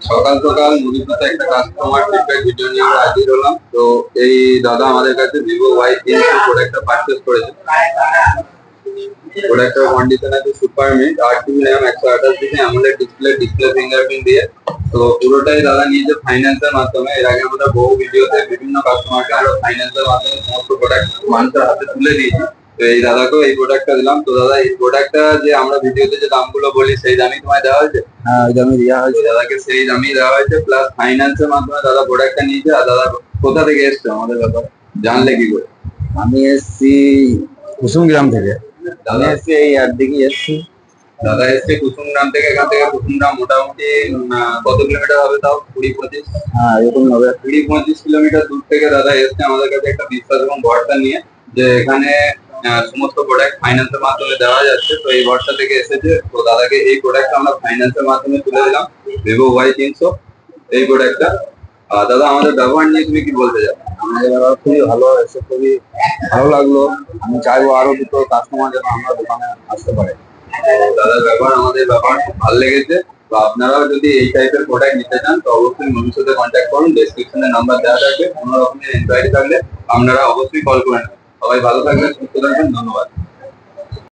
সকাল সকাল মুড়িপাতে একটা কাস্টমার ফিডব্যাক ভিডিও নিয়ে আমরা হাজির হলাম। তো এই দাদা আমাদের কাছে ভিভো Y300 প্রোডাক্টটা পারচেজ করেছে। প্রোডাক্টের কন্ডিশন আছে super meet, 8GB RAM, 128GB AMOLED display fingerprint দিয়ে। তো পুরোটাই দাদা নিয়েছে ফাইন্যান্সের মাধ্যমে। এর আগে আমরা বহু ভিডিওতে বিভিন্ন কাস্টমারকে আমরা ফাইন্যান্সের মাধ্যমে সমস্ত প্রোডাক্ট মানুষের হাতে তুলে দিয়েছি। তো এই দাদাকেও এই প্রোডাক্টটা দিলাম। তো দাদা এই প্রোডাক্টটা যে আমরা ভিডিওতে যে দামগুলো বলি সেই দামই তোমায় দেওয়া হয়েছে? হ্যাঁ, ওই দামে দেওয়া হয়েছে। দাদাকে সেই দামই দেওয়া হয়েছে, প্লাস ফাইন্যান্সের মাধ্যমে দাদা প্রোডাক্টটা নিয়েছে। আর দাদা কোথা থেকে এসছে আমাদের ব্যাপারে জানলে কি করে? আমি এসছি কুসুম গ্রাম থেকে। আমি দাদা এসছি এই আর দিকে এসছি। দাদা এসছে কুসুমগ্রাম থেকে। এখান থেকে কুসুমগ্রাম মোটামুটি কত কিলোমিটার হবে তাও? 20-25? হ্যাঁ, এরকম হবে। 20-25 কিলোমিটার দূর থেকে দাদা এসছে আমাদের কাছে একটা বিশ্বাস এবং ভরসা নিয়ে, যে এখানে সমস্ত প্রোডাক্ট ফাইন্যান্সের মাধ্যমে দেওয়া যাচ্ছে। তো এই ভরসা থেকে এসেছে। তো দাদাকে এই প্রোডাক্টটা আমরা ফাইন্যান্সের মাধ্যমে তুলে দিলাম, ভিভো Y300 এই প্রোডাক্টটা। দাদা আমাদের ব্যবহার নিয়ে তুমি কি বলতে চাও? আমাদের ব্যবহার খুবই ভালো, এসে খুবই ভালো লাগলো। আমি চাইবো আরো দুটো কাস্টমার যেন আমার দোকানে আসতে পারে। দাদার ব্যবহার আমাদের ব্যবহার খুব ভালো লেগেছে। তো আপনারাও যদি এই টাইপের প্রোডাক্ট নিতে চান তো অবশ্যই মনুর সাথে কন্ট্যাক্ট করুন। ডেসক্রিপশনে নাম্বার দেওয়া থাকবে। কোনো রকমের এনকোয়ারি থাকলে আপনারা অবশ্যই কল করে নেবেন। সবাই ভালো থাকবেন, সুস্থ থাকবেন। ধন্যবাদ।